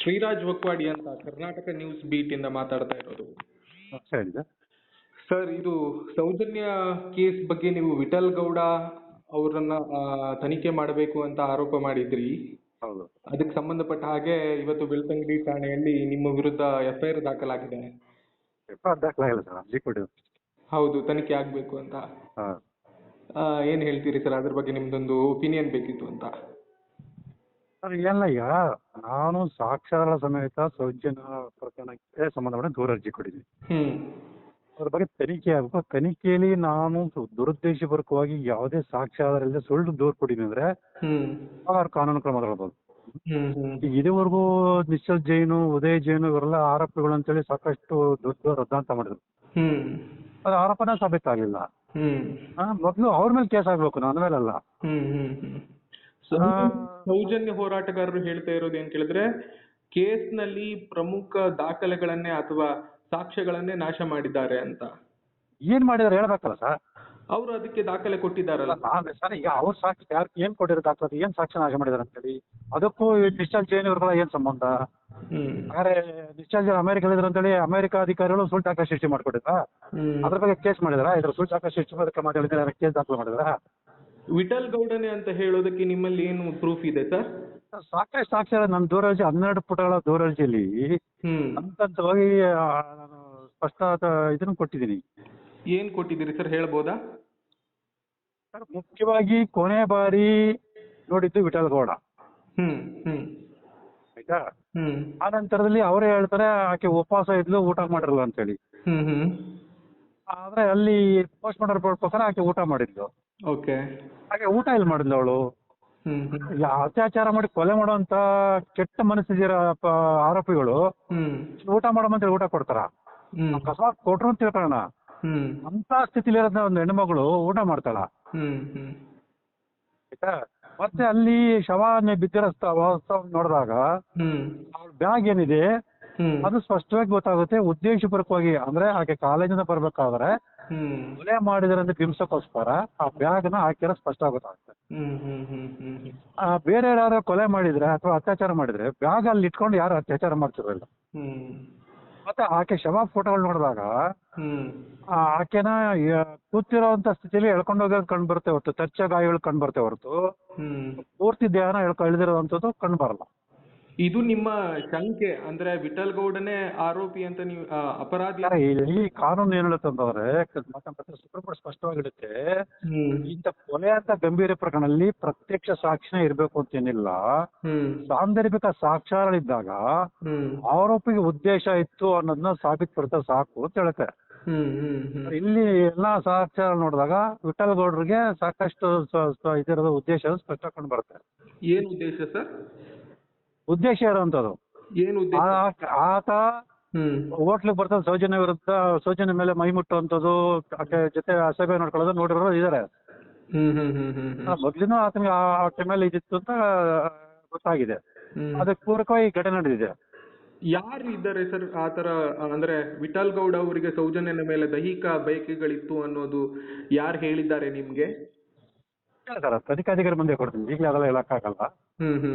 ಶ್ರೀರಾಜ್ ವಕ್ವಾಡಿ ಅಂತ Karnataka news beet ಇಂದ ಮಾತಾಡ್ತಾ ಇರೋದು. ಹೇಳಿ ಸರ್. ಸರ್, ಇದು ಸೌಜನ್ಯ ಕೇಸ್ ಬಗ್ಗೆ ನೀವು ವಿಠಲ್ ಗೌಡ ಅವರನ್ನ ತನಿಖೆ ಮಾಡಬೇಕು ಅಂತ ಆರೋಪ ಮಾಡಿದ್ರಿ. ಹೌದು. ಅದಕ್ಕೆ ಸಂಬಂಧಪಟ್ಟ ಹಾಗೆ ಇವತ್ತು ಬೆಳ್ತಂಗಡಿ ಠಾಣೆಯಲ್ಲಿ ನಿಮ್ಮ ವಿರುದ್ಧ FIR ದಾಖಲಾಗಿದೆ. ದಾಖಲಾಗಿಲ್ಲ ಸರ್, ಅರ್ಜಿ ಕೊಟ್ಟಿದ್ದು. ಹೌದು, ತನಿಖೆ ಆಗ್ಬೇಕು ಅಂತ. ಹಾಂ. ಏನ್ ಹೇಳ್ತೀರಿ ಸರ್, ಅದ್ರ ಬಗ್ಗೆ ನಿಮ್ದೊಂದು ಒಪಿನಿಯನ್ ಬೇಕಿತ್ತು ಅಂತ. ಸರ್ ಏನಿಲ್ಲ, ಈಗ ನಾನು ಸಾಕ್ಷ್ಯಾಧಾರ ಸಮೇತ ಸೌಜನ್ಯ ಪ್ರಕರಣಕ್ಕೆ ಸಂಬಂಧಪಟ್ಟ ದೂರ ಅರ್ಜಿ ಕೊಟ್ಟಿದ್ದೀನಿ. ಅದ್ರ ಬಗ್ಗೆ ತನಿಖೆ ಆಗಬೇಕು. ತನಿಖೆಯಲ್ಲಿ ನಾನು ದುರುದ್ದೇಶಪೂರ್ವಕವಾಗಿ ಯಾವುದೇ ಸಾಕ್ಷ್ಯಾಧಾರ ಇಲ್ಲದೆ ಸುಳ್ಳು ದೂರು ಕೊಟ್ಟಿದ್ದೀನಿ ಅಂದ್ರೆ ಅವ್ರ ಕಾನೂನು ಕ್ರಮ ತಗೊಳ್ಬೋದು. ಈಗ ಇದುವರೆಗೂ ನಿಶ್ಚಲ್ ಜೈನು, ಉದಯ್ ಜೈನು ಇವರೆಲ್ಲ ಆರೋಪಿಗಳು ಅಂತೇಳಿ ಸಾಕಷ್ಟು ದೊಡ್ಡ ರದ್ದಾಂತ ಮಾಡಿದ್ರು. ಅದು ಆರೋಪನ ಸಾಬೀತಾಗಲಿಲ್ಲ. ಮೊದಲು ಅವ್ರ ಮೇಲೆ ಕೇಸ್ ಆಗ್ಬೇಕು, ನನ್ನ ಮೇಲಲ್ಲ. ಸೌಜನ್ಯ ಹೋರಾಟಗಾರರು ಹೇಳ್ತಾ ಇರೋದು ಏನ್ ಕೇಳಿದ್ರೆ, ಕೇಸ್ನಲ್ಲಿ ಪ್ರಮುಖ ದಾಖಲೆಗಳನ್ನೇ ಅಥವಾ ಸಾಕ್ಷ್ಯಗಳನ್ನೇ ನಾಶ ಮಾಡಿದ್ದಾರೆ ಅಂತ. ಏನ್ ಮಾಡಿದಾರೆ ಹೇಳ್ಬೇಕಲ್ಲ ಸರ್. ಅವರು ಅದಕ್ಕೆ ದಾಖಲೆ ಕೊಟ್ಟಿದ್ದಾರಲ್ಲ ಸರ್. ಈಗ ಅವ್ರ ಸಾಕ್ಷಿ ಯಾರು ಏನ್ ಕೊಟ್ಟಿರೋ ದಾಖಲೆ, ಏನ್ ಸಾಕ್ಷ್ಯ ನಾಶ ಮಾಡಿದಾರೆ ಅಂತೇಳಿ, ಅದಕ್ಕೂ ನಿಶ್ಚಲ್ ಜೈನ್ ಇವ್ರಿಗೆಲ್ಲ ಏನ್ ಸಂಬಂಧ? ಹಾಗಾದ್ರೆ ನಿಶ್ಚಲ್ ಜೈನ್ ಅಮೆರಿಕದಲ್ಲಿದ್ರು ಅಂತೇಳಿ ಅಮೆರಿಕ ಅಧಿಕಾರಿಗಳು ಸುಳ್ಳು ದಾಖಲೆ ಸೃಷ್ಟಿ ಮಾಡ್ಕೊಟ್ಟಿದ್ರ? ಅದ್ರ ಬಗ್ಗೆ ಕೇಸ್ ಮಾಡಿದಾರ? ಇದ್ರ ಸುಳ್ಳು ದಾಖಲೆ ಸೃಷ್ಟಿ ಮಾಡೋದಕ್ಕೆ ಮಾತಾಡಿದ್ರೆ ಕೇಸ್ ದಾಖಲೆ ಮಾಡಿದಾರ? ವಿಠಲ್ ಗೌಡನೆ ಅಂತ ಹೇಳೋದಕ್ಕೆ ನಿಮ್ಮಲ್ಲಿ ಏನು ಪ್ರೂಫ್ ಇದೆ ಸರ್? ಸಾಕಷ್ಟು ಸಾಕ್ಷ್ಯ. ನನ್ನ ದೂರರ್ಜಿ 12 ಪುಟಗಳ ದೂರರ್ಜಿಯಲ್ಲಿ ಹಂತವಾಗಿ ನಾನು ಸ್ಪಷ್ಟ ಇದನ್ನು ಕೊಟ್ಟಿದ್ದೀನಿ. ಏನ್ ಕೊಟ್ಟಿದ್ದೀರಿ ಸರ್, ಹೇಳ್ಬೋದಾ? ಸರ್, ಮುಖ್ಯವಾಗಿ ಕೊನೆ ಬಾರಿ ನೋಡಿದ್ದು ವಿಠಲ್ ಗೌಡ. ಆಯ್ತಾ? ಆ ನಂತರದಲ್ಲಿ ಅವರೇ ಹೇಳ್ತಾರೆ ಆಕೆ ಉಪವಾಸ ಇದ್ಲು, ಊಟ ಮಾಡಿರಲ್ಲ ಅಂತೇಳಿ. ಆದ್ರೆ ಅಲ್ಲಿ ಪೋಸ್ಟ್ ಮಾರ್ಟಮ್ ರಿಪೋರ್ಟ್ ಪ್ರಕಾರ ಆಕೆ ಊಟ ಮಾಡಿದ್ಲು. ಓಕೆ. ಹಾಗೆ ಊಟ ಇಲ್ಲಿ ಮಾಡಿದ್ಲು ಅವಳು. ಅತ್ಯಾಚಾರ ಮಾಡಿ ಕೊಲೆ ಮಾಡುವಂತ ಕೆಟ್ಟ ಮನಸ್ಸಿರೋ ಆರೋಪಿಗಳು ಊಟ ಮಾಡಮಂತ ಊಟ ಕೊಡ್ತಾರ? ಅಕಸ್ಮಾತ್ ಕೊಟ್ರು ಅಂತ ತಿಳ್ಕೊಳ್ಳೋಣ, ಅಂತ ಸ್ಥಿತಿಲಿ ಇರೋದ್ ಒಂದು ಹೆಣ್ಮಗಳು ಊಟ ಮಾಡ್ತಾಳ? ಆಯ್ತಾ? ಮತ್ತೆ ಅಲ್ಲಿ ಶವ ಬಿದ್ದಿರೋ ನೋಡಿದಾಗ ಅವ್ಳ ಬ್ಯಾಗ್ ಏನಿದೆ ಅದು ಸ್ಪಷ್ಟವಾಗಿ ಗೊತ್ತಾಗುತ್ತೆ. ಉದ್ದೇಶಪೂರ್ವಕವಾಗಿ ಅಂದ್ರೆ ಆಕೆ ಕಾಲೇಜಿಂದ ಬರ್ಬೇಕಾದ್ರೆ ಕೊಲೆ ಮಾಡಿದಾರೆ ಅಂತ ಬಿಂಬಿಸಕ್ಕೋಸ್ಕರ ಆ ಬ್ಯಾಗ್ ನ ಹಾಕಿರೋ ಸ್ಪಷ್ಟ ಗೊತ್ತಾಗುತ್ತೆ. ಬೇರೆ ಯಾರು ಕೊಲೆ ಮಾಡಿದ್ರೆ ಅಥವಾ ಅತ್ಯಾಚಾರ ಮಾಡಿದ್ರೆ ಬ್ಯಾಗ್ ಅಲ್ಲಿ ಇಟ್ಕೊಂಡು ಯಾರು ಅತ್ಯಾಚಾರ ಮಾಡ್ತಿರಲ್ಲ. ಮತ್ತೆ ಆಕೆ ಶವ ಫೋಟೋಗಳು ನೋಡಿದಾಗ ಆಕೆನ ಕೂತಿರೋಂತ ಸ್ಥಿತಿಲಿ ಎಳ್ಕೊಂಡು ಹೋಗೋದು ಕಂಡು ಬರುತ್ತೆ ಹೊರತು, ಚರ್ಚೆ ಗಾಯಗಳು ಕಂಡು ಬರುತ್ತೆ ಹೊರತು ಪೂರ್ತಿ ದೇಹನ ಇಳಿದಿರೋವಂಥದ್ದು ಕಂಡು ಬರಲ್ಲ. ಇದು ನಿಮ್ಮ ಶಂಕೆ ಅಂದ್ರೆ ವಿಠಲ್ ಗೌಡನೇ ಆರೋಪಿ ಅಂತ ನೀವು ಅಪರಾಧಿ? ಈ ಕಾನೂನು ಏನ್ ಹೇಳುತ್ತೆ ಅಂತಂದ್ರೆ, ಸುಪ್ರೀಂ ಕೋರ್ಟ್ ಸ್ಪಷ್ಟವಾಗಿಡುತ್ತೆ, ಇಂಥ ಕೊಲೆ ಅಂತ ಗಂಭೀರ ಪ್ರಕರಣದಲ್ಲಿ ಪ್ರತ್ಯಕ್ಷ ಸಾಕ್ಷಿನೇ ಇರ್ಬೇಕು ಅಂತೇನಿಲ್ಲ. ಸಾಂದರ್ಭಿಕ ಸಾಕ್ಷ್ಯಗಳಿದ್ದಾಗ ಆರೋಪಿಗೆ ಉದ್ದೇಶ ಇತ್ತು ಅನ್ನೋದನ್ನ ಸಾಬೀತುಪಡಿಸ ಸಾಕು ಅಂತ ಹೇಳುತ್ತೆ. ಇಲ್ಲಿ ಎಲ್ಲಾ ಸಾಕ್ಷ್ಯ ನೋಡಿದಾಗ ವಿಠಲ್ ಗೌಡ್ರಿಗೆ ಸಾಕಷ್ಟು ಇದಿರೋದು ಉದ್ದೇಶ ಸ್ಪಷ್ಟ ಕಂಡು ಬರುತ್ತೆ. ಏನ್ ಉದ್ದೇಶ ಸರ್? ಉದ್ದೇಶ ಇರೋಂಥದ್ದು ಏನು ಉದ್ದೇಶ? ಆತ ಹೋಟ್ಲಿಗೆ ಬರ್ತಾನೆ, ಸೌಜನ್ಯ ವಿರುದ್ಧ ಸೌಜನ್ಯ ಮೇಲೆ ಮೈ ಮುಟ್ಟುವಂಥದ್ದು, ಆಕೆ ಜೊತೆ ಅಸಭ್ಯ ನೋಡ್ಕೊಳ್ಳೋದು ನೋಡಿರೋರು ಇದಾರೆ. ಮೊದ್ಲಿನ ಆತನಿಗೆ ಆಕೆ ಮೇಲೆ ಇದಿತ್ತು ಅಂತ ಗೊತ್ತಾಗಿದೆ. ಅದಕ್ಕೆ ಪೂರಕವಾಗಿ ಈ ಘಟನೆ ನಡೆದಿದೆ. ಯಾರು ಇದ್ದಾರೆ ಸರ್ ಆತರ ಅಂದ್ರೆ ವಿಠಲ್ ಗೌಡ ಅವರಿಗೆ ಸೌಜನ್ಯನ ಮೇಲೆ ದೈಹಿಕ ಬಯಕೆಗಳಿತ್ತು ಅನ್ನೋದು ಯಾರು ಹೇಳಿದ್ದಾರೆ ನಿಮ್ಗೆ? ಸರ್, ತನಿಖಾಧಿಕಾರಿ ಮುಂದೆ ಕೊಡ್ತೀನಿ, ಈಗಲೇ ಅದೆಲ್ಲ ಹೇಳಕ್ಕಾಗಲ್ಲ.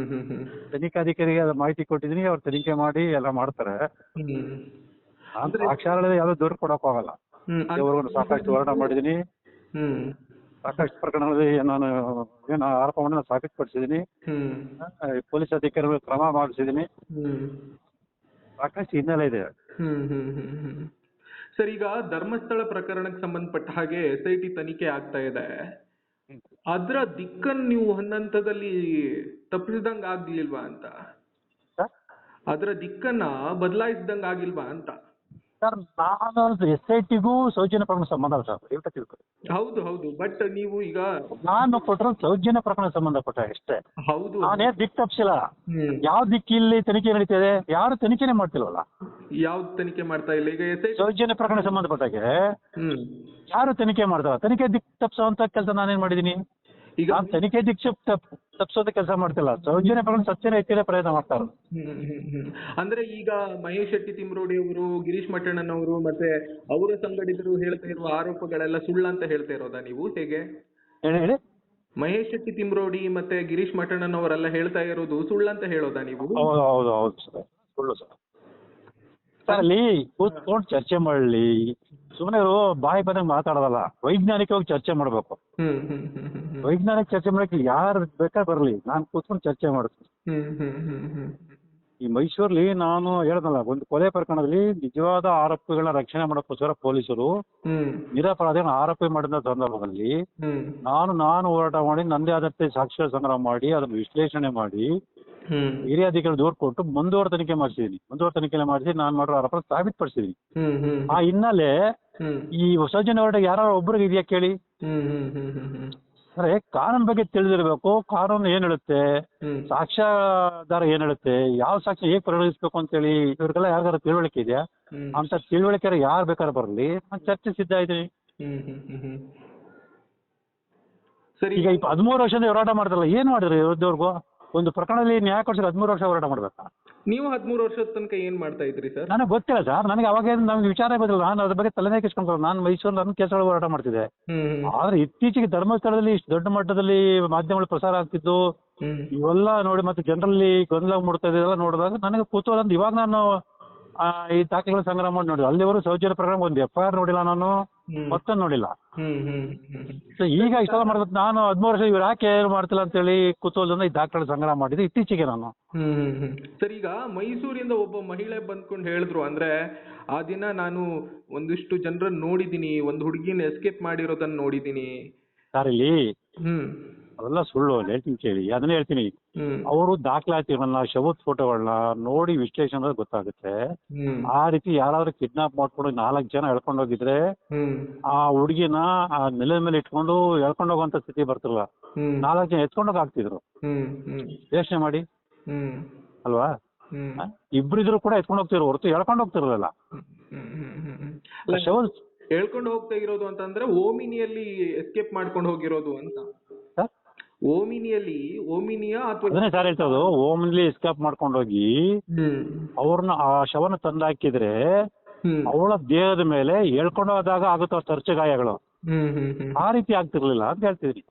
ತನಿಖಾಧಿಕಾರಿಗೆ ಅದ ಮಾಹಿತಿ ಕೊಟ್ಟಿದ್ದೀನಿ, ಅವ್ರು ತನಿಖೆ ಮಾಡಿ ಎಲ್ಲ ಮಾಡ್ತಾರೆ. ಸಾಕ್ಷ್ಯಾಧಾರದಲ್ಲಿ ಯಾವ್ದು ದೂರ ಕೊಡಕ್ ಹೋಗಲ್ಲ. ಸಾಕಷ್ಟು ಹೋರಾಟ ಮಾಡಿದೀನಿ, ಸಾಕಷ್ಟು ಪ್ರಕರಣಗಳಲ್ಲಿ ನಾನು ಏನು ಆರೋಪವನ್ನು ಸಾಬೀತುಪಡಿಸಿದೀನಿ, ಪೊಲೀಸ್ ಅಧಿಕಾರಿಗಳು ಕ್ರಮ ಮಾಡಿಸಿದೀನಿ, ಸಾಕಷ್ಟು ಹಿನ್ನೆಲೆ ಇದೆ. ಸರ್, ಈಗ ಧರ್ಮಸ್ಥಳ ಪ್ರಕರಣಕ್ಕೆ ಸಂಬಂಧಪಟ್ಟ ಹಾಗೆ SIT ತನಿಖೆ ಆಗ್ತಾ ಇದೆ. ಅದ್ರ ದಿಕ್ಕನ್ನು ನೀವು ಹಂತದಲ್ಲಿ ತಪ್ಪಿಸಿದಂಗ ಆಗ್ಲಿಲ್ವಾ ಅಂತ? ಅದ್ರ ದಿಕ್ಕನ್ನ ಬದಲಾಯಿಸಿದಂಗ ಆಗಿಲ್ವಾ ಅಂತ? ಸರ್, ನಾನು SITಗೂ ಸೌಜನ್ಯ ಪ್ರಕರಣ ಸಂಬಂಧ ಸರ್, ತಿಳ್ಕೊಳ್ಳಿ. ಹೌದು ಹೌದು, ಬಟ್ ನೀವು ಈಗ ನಾನು ಕೊಟ್ಟರು ಸೌಜನ್ಯ ಪ್ರಕರಣ ಸಂಬಂಧಪಟ್ಟ ಅಷ್ಟೇ. ಹೌದು, ನಾನೇ ದಿಕ್ಕು ತಪ್ಪಿಸಿಲ್ಲ. ಯಾವ ದಿಕ್ಕಿಲ್ಲಿ ತನಿಖೆ ನಡೀತಿದೆ? ಯಾರು ತನಿಖೆನೇ ಮಾಡ್ತಿಲ್ವಲ್ಲ. ಯಾವ್ದು ತನಿಖೆ ಮಾಡ್ತಾ ಇಲ್ಲ? ಈಗ ಸೌಜನ್ಯ ಪ್ರಕರಣ ಸಂಬಂಧಪಟ್ಟಾಗೆ ಯಾರು ತನಿಖೆ ಮಾಡ್ತಾರ? ತನಿಖೆ ದಿಕ್ಕು ತಪ್ಪಿಸುವಂತ ಕೆಲಸ ನಾನೇನ್ ಮಾಡಿದೀನಿ? ಈಗ ನಾನು ತನಿಖೆ ದಿಕ್ಕು ತಪ್ಪಿಸೋದ ಕೆಲಸ ಮಾಡ್ತಿಲ್ಲ. ಸೌಜನ್ಯ ಪ್ರಕರಣ ಸತ್ಯನ ಎತ್ತಿರೋ ಪ್ರಯತ್ನ ಮಾಡ್ತಾರೆ. ಅಂದ್ರೆ ಈಗ ಮಹೇಶ್ ಶೆಟ್ಟಿ ತಿಮ್ರೋಡಿ ಅವರು, ಗಿರೀಶ್ ಮಟ್ಟಣ್ಣನವರು ಮತ್ತೆ ಅವರ ಸಂಘಟಿತರು ಹೇಳ್ತಾ ಇರುವ ಆರೋಪಗಳೆಲ್ಲ ಸುಳ್ಳಂತ ಹೇಳ್ತಾ ಇರೋದಾ ನೀವು? ಹೇಗೆ ಹೇಳಿ? ಮಹೇಶ್ ಶೆಟ್ಟಿ ತಿಮ್ರೋಡಿ ಮತ್ತೆ ಗಿರೀಶ್ ಮಟ್ಟಣ್ಣನವರೆಲ್ಲ ಹೇಳ್ತಾ ಇರೋದು ಸುಳ್ಳಂತ ಹೇಳೋದಾ ನೀವು? ಹೌದು ಹೌದು ಹೌದು ಸರ್. ಸುಳ್ಳು ಸರ್. ಸರ್ ಅಲ್ಲಿ ಕೂತ್ಕೊಂಡು ಚರ್ಚೆ ಮಾಡಲಿ, ಸುಮ್ಮನೆ ಬಾಯಿ ಬಂದಂಗೆ ಮಾತಾಡೋದಲ್ಲ, ವೈಜ್ಞಾನಿಕವಾಗಿ ಚರ್ಚೆ ಮಾಡಬೇಕು. ವೈಜ್ಞಾನಿಕ ಚರ್ಚೆ ಮಾಡಕ್ಕೆ ಯಾರು ಬೇಕಾದ್ರೆ ಬರಲಿ, ನಾನು ಕೂತ್ಕೊಂಡು ಚರ್ಚೆ ಮಾಡ್ತೀನಿ. ಈ ಮೈಸೂರಲ್ಲಿ ನಾನು ಹೇಳ್ದಲ್ಲ, ಒಂದು ಕೊಲೆ ಪ್ರಕರಣದಲ್ಲಿ ನಿಜವಾದ ಆರೋಪಿಗಳನ್ನ ರಕ್ಷಣೆ ಮಾಡೋಕ್ಕೋಸ್ಕರ ಪೊಲೀಸರು ನಿರಪರಾಧಿಗಳನ್ನ ಆರೋಪಿ ಮಾಡಿದ ಸಂದರ್ಭದಲ್ಲಿ ನಾನು ಹೋರಾಟ ಮಾಡಿ ನನ್ನದೇ ಆದಂತೆ ಸಾಕ್ಷ್ಯ ಸಂಗ್ರಹ ಮಾಡಿ ಅದನ್ನು ವಿಶ್ಲೇಷಣೆ ಮಾಡಿ ಹಿರಿಯ ಅಧಿಕಾರಿ ದೂರು ಕೊಟ್ಟು ಮುಂದುವರೆ ತನಿಖೆ ಮಾಡಿಸಿದೀನಿ. ಮಾಡಿಸಿ ನಾನು ಮಾಡಿರೋ ಆರೋಪ ಸಾಬೀತುಪಡಿಸಿದೀನಿ. ಆ ಹಿನ್ನೆಲೆ ಈ ಸೌಜನ್ಯ ಹೋರಾಟ ಯಾರು ಒಬ್ರಿಗೆ ಇದೆಯಾ ಕೇಳಿ? ಅಂದ್ರೆ ಕಾನೂನು ಬಗ್ಗೆ ತಿಳಿದಿರ್ಬೇಕು. ಕಾನೂನು ಏನ್ ಹೇಳುತ್ತೆ, ಸಾಕ್ಷ್ಯಾಧಾರ ಏನ್ ಹೇಳುತ್ತೆ, ಯಾವ ಸಾಕ್ಷ್ಯ ಹೇಗೆ ಪರಿಗಣಿಸ್ಬೇಕು ಅಂತೇಳಿ ಇವ್ರಿಗೆಲ್ಲ ಯಾರಿಗಾರ ತಿಳುವಳಿಕೆ ಇದೆಯಾ? ಅಂತ ತಿಳುವಳಿಕೆ ಯಾರು ಬೇಕಾದ್ರೆ ಬರಲಿ, ನಾನು ಚರ್ಚೆ ಸಿದ್ಧ ಇದ್ದೀನಿ. ಈಗ 13 ವರ್ಷದಿಂದ ಹೋರಾಟ ಮಾಡ್ತಾರಲ್ಲ, ಏನ್ ಮಾಡಿದ್ರಿ ಇವ್ರದವ್ರಿಗೂ? ಒಂದು ಪ್ರಕರಣದಲ್ಲಿ ನ್ಯಾಯ ಕೊಡ್ಸಕ್ಕೆ 13 ವರ್ಷ ಹೋರಾಟ ಮಾಡ್ಬೇಕಾ? ನೀವು 13 ವರ್ಷದ ತನಕ ಏನ್ ಮಾಡ್ತಾ ಇದ್ರಿ ಸರ್? ನನಗೆ ಗೊತ್ತಿಲ್ಲ ಸರ್. ನನಗೆ ಅವಾಗ ನಮ್ಗೆ ವಿಚಾರ ಬಂದಿಲ್ಲ. ನಾನು ಅದ್ರ ಬಗ್ಗೆ ತಲೆನೇ ಕೆಸ್ಕೊಂಡ್ರು. ನಾನು ಮೈಸೂರಲ್ಲಿ ನನ್ನ ಕೇಸಲ್ಲಿ ಹೋರಾಟ ಮಾಡ್ತಿದ್ದೆ. ಆದ್ರೆ ಇತ್ತೀಚೆಗೆ ಧರ್ಮಸ್ಥಳದಲ್ಲಿ ಇಷ್ಟು ದೊಡ್ಡ ಮಟ್ಟದಲ್ಲಿ ಮಾಧ್ಯಮಗಳು ಪ್ರಸಾರ ಆಗ್ತಿದ್ದು ಇವೆಲ್ಲ ನೋಡಿ, ಮತ್ತೆ ಜನರಲ್ಲಿ ಗೊಂದಲ ಮೂಡ್ತಾ ಇದೆಲ್ಲ ನೋಡಿದಾಗ ನನಗೆ ಕುತೂಹಲ ಅಂತ ಇವಾಗ ನಾನು ಈ ದಾಖಲೆಗಳ ಸಂಗ್ರಹ ಮಾಡಿ ನೋಡಿ. ಅಲ್ಲಿವರೆಗೂ ಸೌಜನ್ಯ ಪ್ರಕರಣ ಒಂದು FIR ನೋಡಿಲ್ಲ, ನಾನು ಮತ್ತೊಂದು ನೋಡಿಲ್ಲ. ಸೊ ಈಗ ಇಷ್ಟೆಲ್ಲ ಮಾಡಿದ್ರೆ ನಾನು 13 ವರ್ಷ ಇವ್ರು ಯಾಕೆ ಏನು ಮಾಡ್ತಿಲ್ಲ ಅಂತೇಳಿ ಕುತೂಹಲದಿಂದ ಈ ದಾಖಲೆ ಸಂಗ್ರಹ ಮಾಡಿದ್ದು ಇತ್ತೀಚೆಗೆ ನಾನು. ಸರ್, ಈಗ ಮೈಸೂರಿಂದ ಒಬ್ಬ ಮಹಿಳೆ ಬಂದ್ಕೊಂಡು ಹೇಳಿದ್ರು, ಅಂದ್ರೆ ಆ ದಿನ ನಾನು ಒಂದಿಷ್ಟು ಜನರನ್ನ ನೋಡಿದೀನಿ, ಒಂದು ಹುಡುಗಿನ ಎಸ್ಕೇಪ್ ಮಾಡಿರೋದನ್ನ ನೋಡಿದೀನಿ ಸರ್. ಇಲ್ಲಿ ಅವೆಲ್ಲ ಸುಳ್ಳು, ಹೇಳ್ತೀನಿ ಕೇಳಿ, ಅದನ್ನೇ ಹೇಳ್ತೀನಿ. ಅವರು ದಾಖಲಾತಿಗಳನ್ನ, ಶವದ ಫೋಟೋಗಳನ್ನ ನೋಡಿ ವಿಶ್ಲೇಷಣೆ ಗೊತ್ತಾಗುತ್ತೆ. ಆ ರೀತಿ ಯಾರಾದ್ರೂ ಕಿಡ್ನಾಪ್ ಮಾಡ್ಕೊಂಡು 4 ಜನ ಎಳ್ಕೊಂಡು ಹೋಗಿದ್ರೆ ಆ ಹುಡುಗಿನ ಆ ನೆಲದ ಮೇಲೆ ಇಟ್ಕೊಂಡು ಎಳ್ಕೊಂಡು ಹೋಗುವಂತ ಸ್ಥಿತಿ ಬರ್ತಿರಲ್ಲ. 4 ಜನ ಎತ್ಕೊಂಡೋಗಿ ಹಾಕ್ತಿದ್ರು. ಯೋಚನೆ ಮಾಡಿ ಅಲ್ವಾ? ಇಬ್ರಿದ್ರು ಕೂಡ ಎತ್ಕೊಂಡು ಹೋಗ್ತಿರೋ ಹೊರತು ಎಳ್ಕೊಂಡು ಹೋಗ್ತಿರಲಿಲ್ಲ. ಶವ ಹೇಳ್ಕೊಂಡು ಹೋಗ್ತಾ ಇರೋದು ಅಂತಂದ್ರೆ ಓಮಿನಿಯಲ್ಲಿ ಎಸ್ಕೇಪ್ ಮಾಡ್ಕೊಂಡು ಹೋಗಿರೋದು ಅಂತ. ಓಮಿನಿಯಾ ಅಥವಾ ಅದನ್ನೇ ಸರ್ ಹೇಳ್ತದ್ದು. ಓಮಿನಿಲಿ ಎಸ್ಕೇಪ್ ಮಾಡ್ಕೊಂಡು ಹೋಗಿ ಅವ್ರನ್ನ ಆ ಶವನ ತಂದಾಕಿದ್ರೆ ಅವಳ ದೇಹದ ಮೇಲೆ ಎಳ್ಕೊಂಡು ಹೋದಾಗ ಆಗುತ್ತೋ ತರ್ಚು ಗಾಯಗಳು ಆ ರೀತಿ ಆಗ್ತಿರ್ಲಿಲ್ಲ ಅಂತ ಹೇಳ್ತಿದ್ರಿ.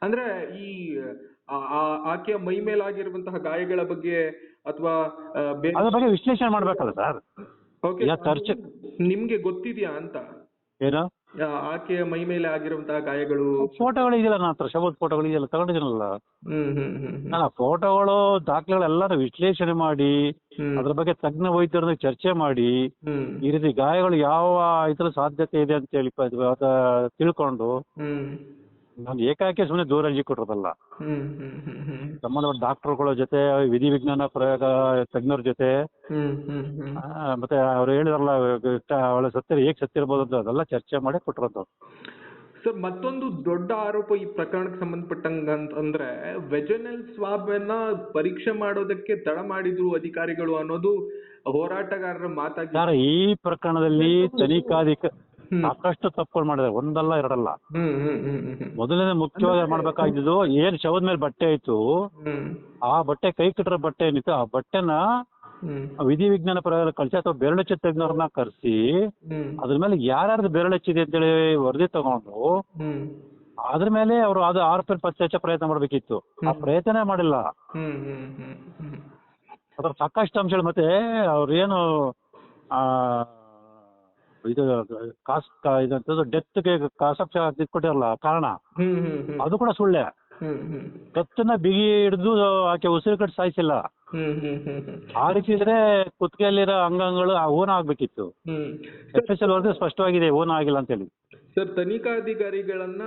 ಅಂದ್ರೆ ಈ ಆಕೆಯ ಮೈ ಮೇಲಾಗಿರುವಂತಹ ಗಾಯಗಳ ಬಗ್ಗೆ ಅಥವಾ ಅದ್ರ ಬಗ್ಗೆ ವಿಶ್ಲೇಷಣೆ ಮಾಡ್ಬೇಕಲ್ಲ ಸರ್. ನಿಮ್ಗೆ ಗೊತ್ತಿದ್ಯಾ ಅಂತ? ಏನು ಆಕೆಯ ಮೈ ಮೇಲೆ ಆಗಿರುವಂತಹ ಗಾಯಗಳು ಫೋಟೋಗಳು ಇದೆಯಲ್ಲ ನನ್ನ ಹತ್ರ, ಶವದ ಫೋಟೋಗಳು ಇದೆಯಲ್ಲ, ತಗೊಂಡಿದ್ದೀನಲ್ಲ ನಾನು. ಫೋಟೋಗಳು ದಾಖಲೆಗಳೆಲ್ಲ ವಿಶ್ಲೇಷಣೆ ಮಾಡಿ ಅದ್ರ ಬಗ್ಗೆ ತಜ್ಞ ವೈದ್ಯರನ್ನ ಚರ್ಚೆ ಮಾಡಿ ಈ ರೀತಿ ಗಾಯಗಳು ಯಾವ ಇದ್ರ ಸಾಧ್ಯತೆ ಇದೆ ಅಂತ ಹೇಳಿ ತಿಳ್ಕೊಂಡು ನಾನು ಏಕಾಏಕಿ ಸುಮ್ಮನೆ ದೂರ ಅರ್ಜಿ ಕೊಟ್ಟಿರೋದಲ್ಲ. ಸಂಬಂಧಪಟ್ಟ ಡಾಕ್ಟರ್ಗಳ ಜೊತೆ, ವಿಧಿ ವಿಜ್ಞಾನ ಪ್ರಯೋಗ ತಜ್ಞರ ಜೊತೆ, ಮತ್ತೆ ಅವ್ರು ಹೇಳಿದಾರಲ್ಲ ಅವಳ ಹೇಗೆ ಸತ್ತಿರ್ಬೋದು ಅಂತ ಅದೆಲ್ಲ ಚರ್ಚೆ ಮಾಡಿ ಕೊಟ್ಟಿರೋದು. ಸರ್, ಮತ್ತೊಂದು ದೊಡ್ಡ ಆರೋಪ ಈ ಪ್ರಕರಣಕ್ಕೆ ಸಂಬಂಧಪಟ್ಟಂಗ ಅಂತಂದ್ರೆ ವೆಜನಲ್ ಸ್ವಾಬ್ ಅನ್ನ ಪರೀಕ್ಷೆ ಮಾಡೋದಕ್ಕೆ ತಡ ಮಾಡಿದ್ರು ಅಧಿಕಾರಿಗಳು ಅನ್ನೋದು ಹೋರಾಟಗಾರರ ಮಾತಾಗಿ. ಈ ಪ್ರಕರಣದಲ್ಲಿ ತನಿಖಾಧಿಕಾರಿ ಸಾಕಷ್ಟು ತಪ್ಪುಗಳು ಮಾಡಿದ್ದಾರೆ, ಒಂದಲ್ಲ ಎರಡಲ್ಲ. ಮೊದಲನೇ ಮುಖ್ಯವಾಗಿ ಮಾಡ್ಬೇಕಾಗಿದ್ದು ಏನ್ ಶವದ ಮೇಲೆ ಬಟ್ಟೆ ಇತ್ತು, ಆ ಬಟ್ಟೆ ಕೈ ಕಟ್ಟಿರೋ ಬಟ್ಟೆ ಏನಿತ್ತು, ಆ ಬಟ್ಟೆನ ವಿಧಿ ವಿಜ್ಞಾನ ಪ್ರಯೋಗ ಕಳಿಸಿ ಅಥವಾ ಬೆರಳಚ್ಚಿ ತಜ್ಞರನ್ನ ಕರೆಸಿ ಅದ್ರ ಮೇಲೆ ಯಾರ್ಯಾರ್ದು ಬೆರಳಚ್ಚಿದೆ ಅಂತೇಳಿ ವರದಿ ತಗೊಂಡು ಅದ್ರ ಮೇಲೆ ಅವರು ಅದು ಆರೋಪಿ ಪತ್ತೆ ಹಚ್ಚೋ ಪ್ರಯತ್ನ ಮಾಡ್ಬೇಕಿತ್ತು. ಆ ಪ್ರಯತ್ನ ಮಾಡಿಲ್ಲ. ಅದ್ರ ಸಾಕಷ್ಟು ಅಂಶಗಳು. ಮತ್ತೆ ಅವ್ರೇನು ಇದು ಇದಂತದ್ದು ಡೆತ್ಗೆ ಕೊಟ್ಟಿರಲ್ಲ ಕಾರಣ, ಅದು ಕೂಡ ಸುಳ್ಳೆ. ಕತ್ತನ್ನ ಬಿಗಿ ಹಿಡಿದು ಆಕೆ ಉಸಿರು ಕಟ್ಟಿ ಸಾಯಿಸಿಲ್ಲ. ಆ ರೀತಿ ಇದ್ರೆ ಕುತ್ತಿಗೆಯಲ್ಲಿರೋ ಅಂಗಾಂಗಗಳು ಓನ ಆಗ್ಬೇಕಿತ್ತು. FSL ವರದಿ ಸ್ಪಷ್ಟವಾಗಿದೆ ಓನ ಆಗಿಲ್ಲ ಅಂತ ಹೇಳಿ. ಸರ್, ತನಿಖಾಧಿಕಾರಿಗಳನ್ನ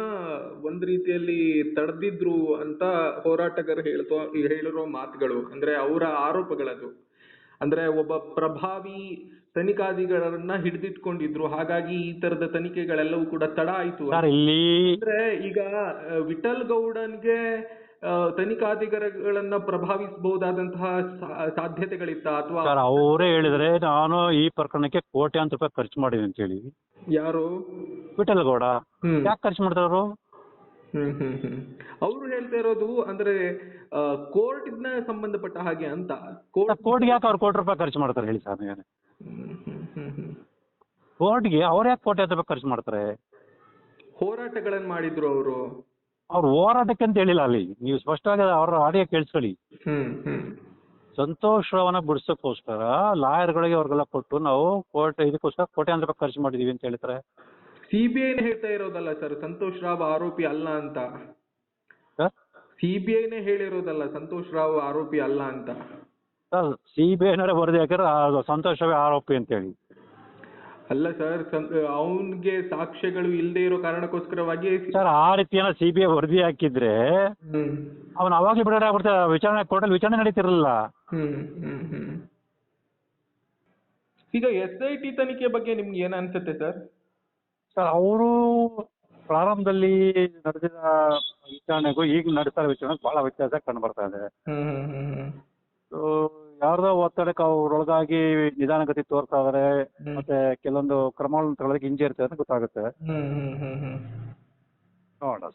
ಒಂದ್ ರೀತಿಯಲ್ಲಿ ತಡೆದಿದ್ರು ಅಂತ ಹೋರಾಟಗಾರರು ಹೇಳಿರೋ ಮಾತುಗಳು, ಅಂದ್ರೆ ಅವರ ಆರೋಪಗಳದು. ಅಂದ್ರೆ ಒಬ್ಬ ಪ್ರಭಾವಿ ತನಿಖಾಧಿಕಾರರನ್ನ ಹಿಡಿದಿಟ್ಕೊಂಡಿದ್ರು, ಹಾಗಾಗಿ ಈ ತರದ ತನಿಖೆಗಳೆಲ್ಲವೂ ಕೂಡ ತಡ ಆಯ್ತು. ಅಂದ್ರೆ ಈಗ ವಿಠಲ್ ಗೌಡನ್ಗೆ ತನಿಖಾಧಿಕಾರಿಗಳನ್ನ ಪ್ರಭಾವಿಸಬಹುದಾದಂತಹ ಸಾಧ್ಯತೆಗಳಿತ್ತ? ಅಥವಾ ಅವರೇ ಹೇಳಿದ್ರೆ ನಾನು ಈ ಪ್ರಕರಣಕ್ಕೆ ಕೋಟ್ಯಾಂತರ ರೂಪಾಯಿ ಖರ್ಚು ಮಾಡಿದೆ ಅಂತ ಹೇಳಿ. ಯಾರು? ವಿಠಲ್ ಗೌಡ. ಯಾಕೆ ಖರ್ಚು ಮಾಡ್ತಾರ ಅವರು? ಅವರು ಹೇಳ್ತಾ ಇರೋದು ಅಂದ್ರೆ ಕೋರ್ಟ್ ಸಂಬಂಧಪಟ್ಟ ಹಾಗೆ ಅಂತ. ಕೋರ್ಟ್ಗೆ ಯಾಕೆ ಅವ್ರು ₹1 ಕೋಟಿ ಖರ್ಚು ಮಾಡ್ತಾರೆ ಹೇಳಿ ಸರ್? ನೀವೇನೆ ಕೋರ್ಟ್ಗೆ ಅವ್ರು ಯಾಕೆ ₹1 ಕೋಟಿ ಖರ್ಚು ಮಾಡ್ತಾರೆ? ಹೋರಾಟಗಳನ್ನ ಮಾಡಿದ್ರು ಅವರು. ಅವ್ರು ಹೋರಾಟಕ್ಕೆ ಅಂತ ಹೇಳಿಲ್ಲ ಅಲ್ಲಿ, ನೀವು ಸ್ಪಷ್ಟವಾಗಿ ಅವ್ರ ಆಡಿಯೋ ಕೇಳಿಸ್ಕೊಳ್ಳಿ. ಸಂತೋಷ್ ರಾವ್ನ ಬಿಡಿಸೋಕ್ಕೋಸ್ಕರ ಲಾಯರ್ಗಳಿಗೆ ಅವ್ರಿಗೆಲ್ಲ ಕೊಟ್ಟು ನಾವು ಇದಕ್ಕೋಸ್ಕರ ಕೋಟ್ಯಾಂತರ ರೂಪಾಯಿ ಖರ್ಚು ಮಾಡಿದೀವಿ ಅಂತ ಹೇಳ್ತಾರೆ. ಸಿಬಿಐನೇ ಹೇಳ್ತಾ ಇರೋದಲ್ಲ ಸರ್ ಸಂತೋಷ್ ರಾವ್ ಆರೋಪಿ ಅಲ್ಲ ಅಂತ. ಸರ್ ಸಿಬಿಐನೇ ಹೇಳಿರೋದಲ್ಲ ಸಂತೋಷ್ ರಾವ್ ಆರೋಪಿ ಅಲ್ಲ ಅಂತ. ಸರ್ CBI ವರದಿ ಹಾಕಿದ್ರೆ ಸಂತೋಷ್ ರಾವ್ ಆರೋಪಿ ಅಂತೇಳಿ. ಅಲ್ಲ ಸರ್ ಅವನ್ಗೆ ಸಾಕ್ಷ್ಯಗಳು ಇಲ್ಲದೆ ಇರೋ ಕಾರಣಕ್ಕೋಸ್ಕರವಾಗಿ ಸರ್ ಆ ರೀತಿ ಏನೋ CBI ವರದಿ ಹಾಕಿದ್ರೆ ಅವನು ಅವಾಗಲೇ ಬಿಡುಗಡೆ ಆಗ್ಬಿಡ್ತಾರೆ. ವಿಚಾರಣೆ ಕೋರ್ಟಲ್ಲಿ ವಿಚಾರಣೆ ನಡೀತಿರಲಿಲ್ಲ. ಈಗ SIT ತನಿಖೆ ಬಗ್ಗೆ ನಿಮ್ಗೆ ಏನ್ ಅನ್ಸುತ್ತೆ ಸರ್? ಸರ್ ಅವರು ಪ್ರಾರಂಭದಲ್ಲಿ ನಡೆದಿದ ವಿಚಾರಣೆಗೂ ಈಗ ನಡೆಸ್ತಾ ಇರೋ ವಿಚಾರಣೆಗೂ ಬಹಳ ವ್ಯತ್ಯಾಸ ಕಂಡು ಬರ್ತಾ ಇದೆ. ಸೊ ಯಾರ್ದೋ ಒತ್ತಡಕ್ಕೆ ಅವ್ರೊಳಗಾಗಿ ನಿಧಾನಗತಿ ತೋರ್ತಾ ಇದಾರೆ, ಮತ್ತೆ ಕೆಲವೊಂದು ಕ್ರಮಗಳನ್ನು ತಗೊಳ್ಳೋದಕ್ಕೆ ಹಿಂಜರಿತಾರೆ ಅಂತ ಗೊತ್ತಾಗುತ್ತೆ. ನೋಡೋಣ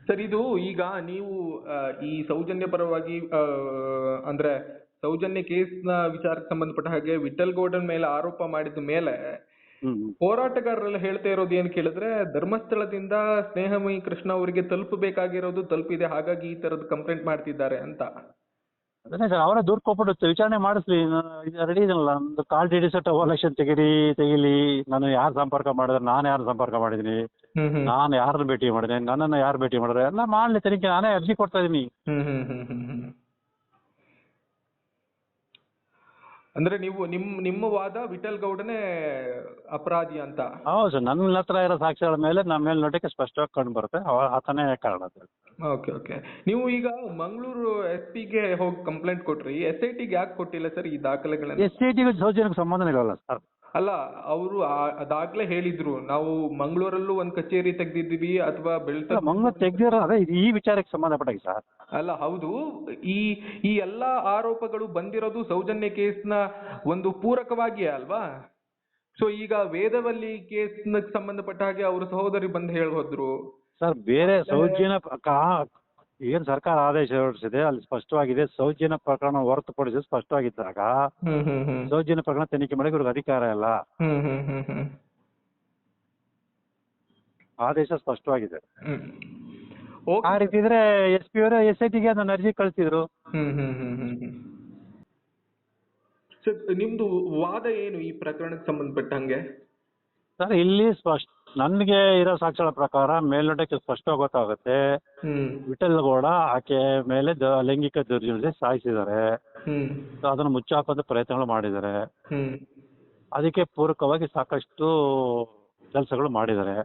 ಸರ್. ಇದು ಈಗ ನೀವು ಈ ಸೌಜನ್ಯ ಪರವಾಗಿ ಅಂದ್ರೆ ಸೌಜನ್ಯ ಕೇಸ್ನ ವಿಚಾರಕ್ಕೆ ಸಂಬಂಧಪಟ್ಟ ಹಾಗೆ ವಿಠಲ್ ಗೌಡನ್ ಮೇಲೆ ಆರೋಪ ಮಾಡಿದ ಮೇಲೆ ಹೋರಾಟಗಾರರೆಲ್ಲ ಹೇಳ್ತಾ ಇರೋದು ಏನ್ ಕೇಳಿದ್ರೆ ಧರ್ಮಸ್ಥಳದಿಂದ ಸ್ನೇಹಮಯಿ ಕೃಷ್ಣ ಅವರಿಗೆ ತಲುಪಬೇಕಾಗಿರೋದು ತಲುಪಿದೆ, ಹಾಗಾಗಿ ಈ ತರದ ಕಂಪ್ಲೇಂಟ್ ಮಾಡ್ತಿದ್ದಾರೆ ಅಂತ. ಅದನ್ನೇ ಸರ್ ಅವರೇ ದೂರ ಕೊಟ್ಬಿಟ್ಟು ವಿಚಾರಣೆ ಮಾಡಿಸ್ಲಿ. ರೆಡಿ ಇದನ್ನಲ್ಲ, ಒಂದು ಕಾಲ್ ಡಿಡಿಸಟ್ ಎಲೆಕ್ಷನ್ ತೆಗಿಲಿ, ನಾನು ಯಾರು ಸಂಪರ್ಕ ಮಾಡಿದ್ರೆ, ನಾನು ಯಾರು ಸಂಪರ್ಕ ಮಾಡಿದೀನಿ, ನಾನು ಯಾರನ್ನ ಭೇಟಿ ಮಾಡಿದೆ, ನನ್ನನ್ನು ಯಾರು ಭೇಟಿ ಮಾಡಿದ್ರೆ ಎಲ್ಲ ಮಾಡ್ಲಿ ತನಿಖೆ. ನಾನೇ ಅರ್ಜಿ ಕೊಡ್ತಾ ಇದೀನಿ. ಅಂದ್ರೆ ನೀವು ನಿಮ್ಮ ವಾದ ವಿಠಲ್ ಗೌಡನೇ ಅಪರಾಧಿ ಅಂತ? ಹೌದು ಸರ್, ನನ್ನ ಹತ್ರ ಇರೋ ಸಾಕ್ಷ್ಯಗಳ ಮೇಲೆ ನಮ್ಮ ಮೇಲೆ ನೋಟಕ್ಕೆ ಸ್ಪಷ್ಟವಾಗಿ ಕಂಡು ಬರುತ್ತೆ ಆತನೇ ಕಾರಣ ಸರ್. ಓಕೆ. ನೀವು ಈಗ ಮಂಗಳೂರು SP-ಗೆ ಹೋಗಿ ಕಂಪ್ಲೇಂಟ್ ಕೊಟ್ರಿ, SIT-ಗೆ ಯಾಕೆ ಕೊಟ್ಟಿಲ್ಲ ಸರ್ ಈ ದಾಖಲೆಗಳನ್ನ? SIT-ಗೆ ಸೌಜನ್ಯಕ್ಕೆ ಸಂಬಂಧನೇ ಇರಲ್ಲ ಸರ್. ಅಲ್ಲ, ಅವರು ಅದಾಗ್ಲೇ ಹೇಳಿದ್ರು ನಾವು ಮಂಗಳೂರಲ್ಲೂ ಒಂದ್ ಕಚೇರಿ ತೆಗ್ದಿದ್ದೀವಿ ಅಥವಾ ಮಂಗಳೂರು ತೆಗ್ದಿರೋ ಅದೇ ಈ ವಿಚಾರಕ್ಕೆ ಸಂಬಂಧಪಟ್ಟಾಗಿ ಸರ್. ಅಲ್ಲ ಹೌದು, ಈ ಎಲ್ಲಾ ಆರೋಪಗಳು ಬಂದಿರೋದು ಸೌಜನ್ಯ ಕೇಸ್ನ ಒಂದು ಪೂರಕವಾಗಿಯೇ ಅಲ್ವಾ? ಸೊ ಈಗ ವೇದವಲ್ಲಿ ಕೇಸ್ನ ಸಂಬಂಧಪಟ್ಟ ಹಾಗೆ ಅವ್ರ ಸಹೋದರಿ ಬಂದು ಹೇಳೋದ್ರು ಸರ್. ಬೇರೆ ಸೌಜನ್ಯ ಏನ್ ಸರ್ಕಾರ ಆದೇಶ ಹೊರಡಿಸಿದೆ ಅಲ್ಲಿ ಸ್ಪಷ್ಟವಾಗಿದೆ, ಸೌಜನ್ಯ ಪ್ರಕರಣ ಹೊರತುಪಡಿಸಿ ಸ್ಪಷ್ಟವಾಗಿದ್ದಾಗ ಸೌಜನ್ಯ ಪ್ರಕರಣ ತನಿಖೆ ಮಾಡಕ್ಕೆ ಇವ್ರಿಗೆ ಅಧಿಕಾರ ಇಲ್ಲ. ಆದೇಶ ಸ್ಪಷ್ಟವಾಗಿದೆ. ಆ ರೀತಿ ಇದ್ರೆ SP ಅವರು SIT-ಗೆ ನನ್ನ ಅರ್ಜಿ ಕಳಿಸಿದ್ರು. ನಿಮ್ದು ವಾದ ಏನು ಈ ಪ್ರಕರಣಕ್ಕೆ ಸಂಬಂಧಪಟ್ಟಂಗೆ? ಸರ್ ಇಲ್ಲಿ ನನಗೆ ಇರೋ ಸಾಕ್ಷ್ಯಗಳ ಪ್ರಕಾರ ಮೇಲ್ನೋಟಕ್ಕೆ ಸ್ಪಷ್ಟವಾಗಿ ಗೊತ್ತಾಗುತ್ತೆ, ವಿಠಲ್ ಗೌಡ ಆಕೆ ಮೇಲೆ ಲೈಂಗಿಕ ದೌರ್ಜನ್ಯ ಸಾಯಿಸಿದ್ದಾರೆ. ಅದನ್ನು ಮುಚ್ಚಾಕುವಂತ ಪ್ರಯತ್ನಗಳು ಮಾಡಿದ್ದಾರೆ. ಅದಕ್ಕೆ ಪೂರಕವಾಗಿ ಸಾಕಷ್ಟು ಕೆಲಸಗಳು ಮಾಡಿದ್ದಾರೆ.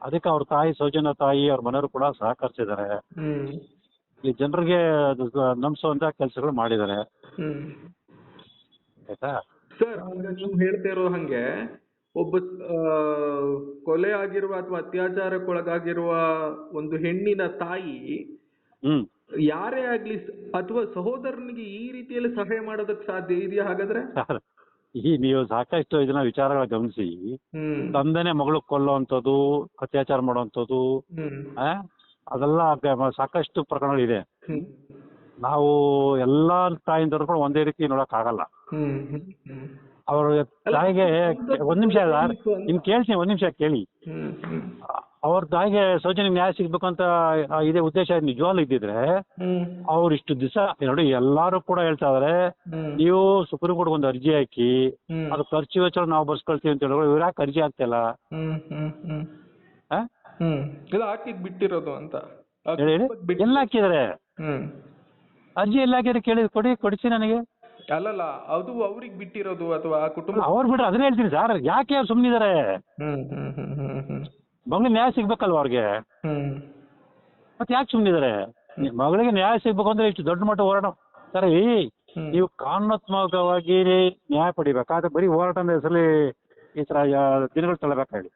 ಅದಕ್ಕೆ ಅವ್ರ ತಾಯಿ ಸೌಜನ್ಯ ತಾಯಿ ಅವ್ರ ಮನೆಯವರು ಕೂಡ ಸಹಕರಿಸಿದ್ದಾರೆ. ಈ ಜನರಿಗೆ ನಂಬಿಸುವಂತ ಕೆಲಸಗಳು ಮಾಡಿದ್ದಾರೆ. ಆಯ್ತಾ ಸರ್? ನೀವು ಹೇಳ್ತಾ ಇರೋ ಹಂಗೆ ಒಬ್ಬ ಕೊಲೆ ಆಗಿರುವ ಅಥವಾ ಅತ್ಯಾಚಾರಕ್ಕೊಳಗಾಗಿರುವ ಒಂದು ಹೆಣ್ಣಿನ ತಾಯಿ ಯಾರೇ ಆಗ್ಲಿ ಅಥವಾ ಸಹೋದರನಿಗೆ ಈ ರೀತಿಯಲ್ಲಿ ಸಹಾಯ ಮಾಡೋದಕ್ಕೆ ಸಾಧ್ಯ ಇದೆಯಾ ಹಾಗಾದ್ರೆ? ನೀವು ಸಾಕಷ್ಟು ಇದನ್ನ ವಿಚಾರಗಳ ಗಮನಿಸಿ, ತಂದೆನೆ ಮಗಳು ಕೊಲ್ಲುವಂಥದ್ದು, ಅತ್ಯಾಚಾರ ಮಾಡುವಂಥದ್ದು, ಅದೆಲ್ಲ ಸಾಕಷ್ಟು ಪ್ರಕರಣಗಳಿದೆ. ನಾವು ಎಲ್ಲಾ ತಾಯಿಂದವರು ಕೂಡ ಒಂದೇ ರೀತಿ ನೋಡಕ್ ಆಗಲ್ಲ. ಅವ್ರ ತಾಯಿಗೆ ಒಂದ್ ನಿಮಿಷ ಕೇಳಿ. ಅವ್ರ ತಾಯಿಗೆ ಸೌಜನ್ಯ ನ್ಯಾಯ ಸಿಗ್ಬೇಕು ಅಂತ ಇದೇ ಉದ್ದೇಶ ನಿಜವಾಗ್ಲೂ ಇದ್ದಿದ್ರೆ ಅವ್ರು ಇಷ್ಟು ದಿವಸ ನೋಡಿ ಎಲ್ಲಾರು ಕೂಡ ಹೇಳ್ತಾ ಇದಾರೆ, ನೀವು ಸುಪ್ರೀಂ ಕೋರ್ಟ್ ಒಂದು ಅರ್ಜಿ ಹಾಕಿ ಅದು ಖರ್ಚು ವೆಚ್ಚ ನಾವು ಬರ್ಸ್ಕೊಳ್ತೀವಿ ಅಂತ ಹೇಳಿದ್ರು. ಇವ್ರು ಯಾಕೆ ಅರ್ಜಿ ಹಾಕ್ತಿಲ್ಲ? ಬಿಟ್ಟಿರೋದು ಅಂತ ಎಲ್ಲ ಹಾಕಿದಾರೆ. ಅರ್ಜಿ ಎಲ್ಲ ಹಾಕಿದ್ರೆ ಕೊಡಿಸಿ ನನಗೆ. ಅಲ್ಲಲ್ಲ, ಅದು ಅವ್ರಿಗೆ ಬಿಟ್ಟಿರೋದು ಅಥವಾ ಕುಟುಂಬ ಅವ್ರು ಬಿಟ್ರೆ ಅದನ್ನ ಹೇಳ್ತೀನಿ ಸರ್. ಯಾಕೆ ಅವ್ರು ಸುಮ್ಮನಿದ್ದಾರೆ? ಮಗಳಿಗೆ ನ್ಯಾಯ ಸಿಗ್ಬೇಕಲ್ವ ಅವ್ರಿಗೆ? ಮತ್ತೆ ಯಾಕೆ ಸುಮ್ಮನಿದ್ದಾರೆ? ಮಗಳಿಗೆ ನ್ಯಾಯ ಸಿಗ್ಬೇಕು ಅಂದ್ರೆ ಇಷ್ಟು ದೊಡ್ಡ ಮಟ್ಟ ಹೋರಾಟ ಸರಿ. ನೀವು ಕಾನೂನಾತ್ಮಕವಾಗಿ ನ್ಯಾಯ ಪಡಿಬೇಕಾದ್ರೆ ಬರೀ ಹೋರಾಟದ ಹೆಸರಲ್ಲಿ ಈ ತರ ದಿನಗಳು ತಳ್ಳಬೇಕಾಗಿ